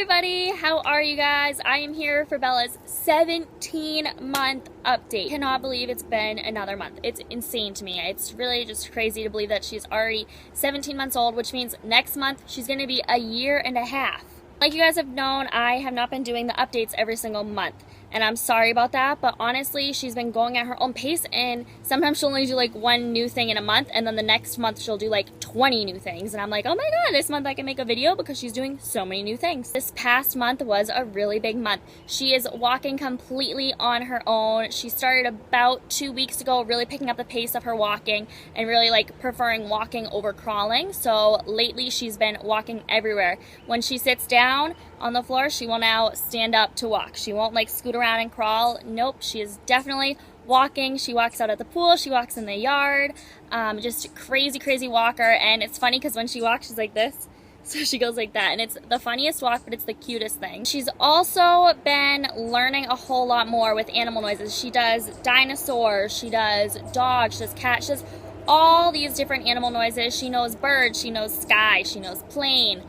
everybody, how are you guys? I am here for Bella's 17-month update. Cannot believe it's been another month. It's insane to me. It's really just crazy to believe that she's already 17 months old, which means next month she's going to be a year and a half. Like you guys have known, I have not been doing the updates every single month. And I'm sorry about that, but honestly, she's been going at her own pace, and sometimes she'll only do like one new thing in a month, and then the next month she'll do like 20 new things. And I'm like, oh my god, this month I can make a video because she's doing so many new things. This past month was a really big month. She is walking completely on her own. She started about 2 weeks ago really picking up the pace of her walking and really like preferring walking over crawling. So lately she's been walking everywhere. When she sits down on the floor, she will now stand up to walk. She won't like scoot around and crawl. Nope, she is definitely walking. She walks out at the pool, she walks in the yard, just crazy walker. And it's funny because when she walks, she's like this, so she goes like that, and it's the funniest walk, but it's the cutest thing. She's also been learning a whole lot more with animal noises. She does dinosaurs, she does dogs, she does cats, she does all these different animal noises. She knows birds, she knows sky, she knows plane.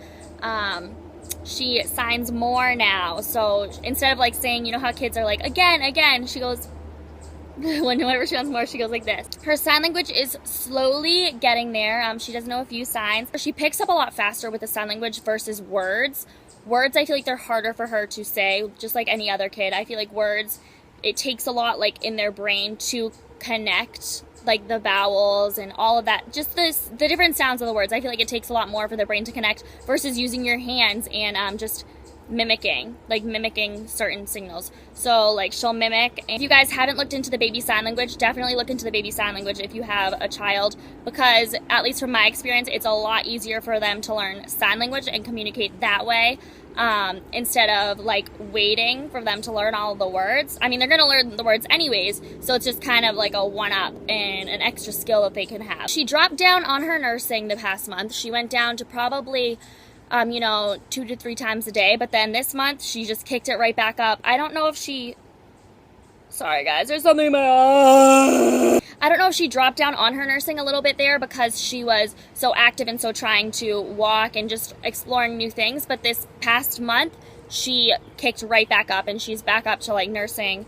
She signs more now. So instead of like saying, you know how kids are like, again, she goes, whenever she wants more, she goes like this. Her sign language is slowly getting there. She does know a few signs. She picks up a lot faster with the sign language versus words. Words, I feel like they're harder for her to say, just like any other kid. I feel like words, it takes a lot like in their brain to connect like the vowels and all of that, just the different sounds of the words. I feel like it takes a lot more for their brain to connect versus using your hands and just mimicking certain signals. So like she'll mimic. If you guys haven't looked into the baby sign language, definitely look into the baby sign language if you have a child, because at least from my experience, it's a lot easier for them to learn sign language and communicate that way, instead of like waiting for them to learn all of the words. I mean, they're gonna learn the words anyways, so it's just kind of like a one-up and an extra skill that they can have. She dropped down on her nursing the past month. She went down to probably 2 to 3 times a day, but then this month she just kicked it right back up. I don't know if she, sorry guys, there's something in my eye. I don't know if she dropped down on her nursing a little bit there because she was so active and so trying to walk and just exploring new things, but this past month she kicked right back up and she's back up to like nursing,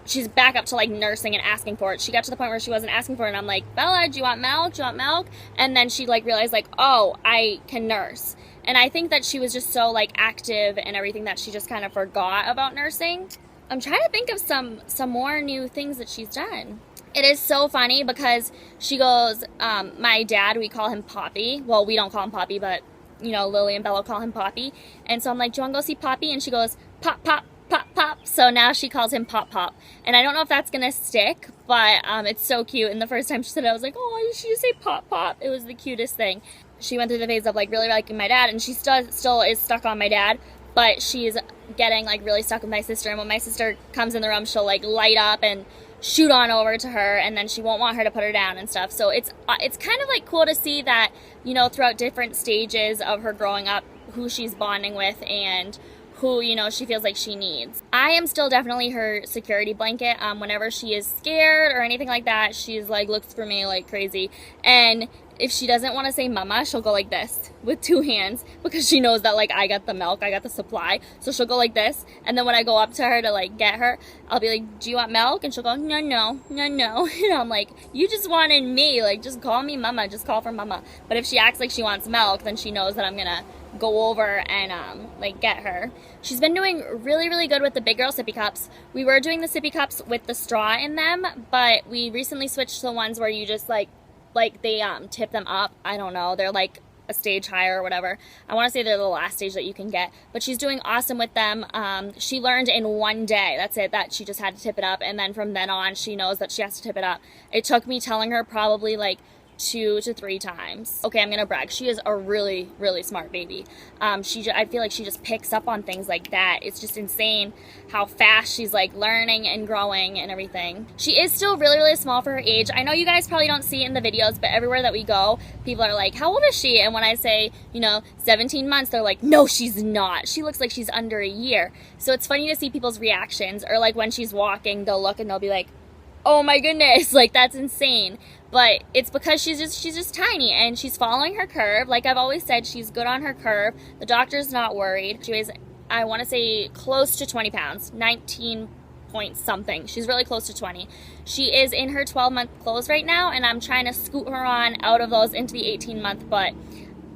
she's back up to like nursing and asking for it. She got to the point where she wasn't asking for it, and I'm like, Bella, do you want milk? Do you want milk? And then she like realized like, oh, I can nurse. And I think that she was just so like active and everything that she just kind of forgot about nursing. I'm trying to think of some more new things that she's done. It is so funny because she goes, my dad, we call him Poppy. Well, we don't call him Poppy, but Lily and Bella call him Poppy. And so I'm like, do you want to go see Poppy? And she goes, Pop, Pop, Pop, Pop. So now she calls him Pop, Pop. And I don't know if that's going to stick, but it's so cute. And the first time she said it, I was like, oh, did she just say Pop, Pop? It was the cutest thing. She went through the phase of like really liking my dad, and she still is stuck on my dad, but she's getting like really stuck with my sister. And when my sister comes in the room, she'll like light up and shoot on over to her, and then she won't want her to put her down and stuff. So it's kind of like cool to see that, throughout different stages of her growing up, who she's bonding with and who, she feels like she needs. I am still definitely her security blanket. Whenever she is scared or anything like that, she's like looks for me like crazy. And if she doesn't want to say mama, she'll go like this with 2 hands, because she knows that like I got the milk, I got the supply. So she'll go like this, and then when I go up to her to like get her, I'll be like, do you want milk? And she'll go, no. And I'm like, you just wanted me, like just call me mama, just call for mama. But if she acts like she wants milk, then she knows that I'm gonna go over and like get her. She's been doing really good with the big girl sippy cups. We were doing the sippy cups with the straw in them, but we recently switched to the ones where you just like they tip them up. I don't know, they're like a stage higher or whatever. I want to say they're the last stage that you can get, but she's doing awesome with them. She learned in one day, that's it, that she just had to tip it up, and then from then on she knows that she has to tip it up. It took me telling her probably like 2 to 3 times. Okay, I'm gonna brag. She is a really smart baby. I feel like she just picks up on things like that. It's just insane how fast she's like learning and growing and everything. She is still really small for her age. I know you guys probably don't see it in the videos, but everywhere that we go, people are like, how old is she? And when I say, 17 months, they're like, no, she's not. She looks like she's under a year. So it's funny to see people's reactions, or like when she's walking, they'll look and they'll be like, oh my goodness, like that's insane. But it's because she's just tiny and she's following her curve. Like I've always said, she's good on her curve. The doctor's not worried. She weighs, I want to say, close to 20 pounds, 19 point something. She's really close to 20. She is in her 12-month clothes right now, and I'm trying to scoot her on out of those into the 18-month, but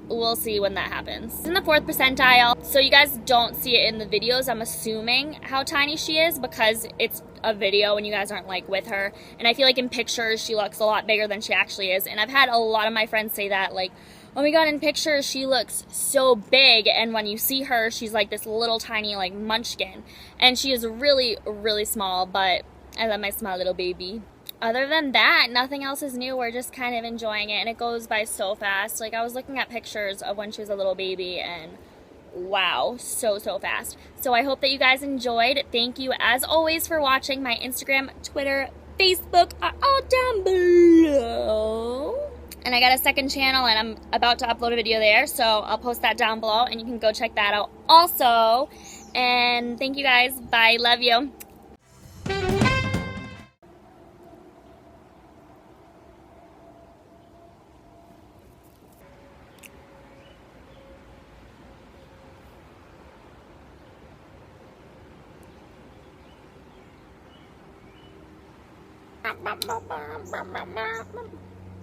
we'll see when that happens. In the 4th percentile, so you guys don't see it in the videos, I'm assuming how tiny she is because it's a video and you guys aren't like with her, and I feel like in pictures she looks a lot bigger than she actually is, and I've had a lot of my friends say that, like, oh my god, in pictures she looks so big, and when you see her she's like this little tiny like munchkin, and she is really, really small, but I love my small little baby. Other than that, nothing else is new. We're just kind of enjoying it, and it goes by so fast. Like, I was looking at pictures of when she was a little baby, and wow, so fast. So I hope that you guys enjoyed. Thank you, as always, for watching. My Instagram, Twitter, Facebook are all down below. And I got a second channel, and I'm about to upload a video there, so I'll post that down below, and you can go check that out also. And thank you guys. Bye. Love you.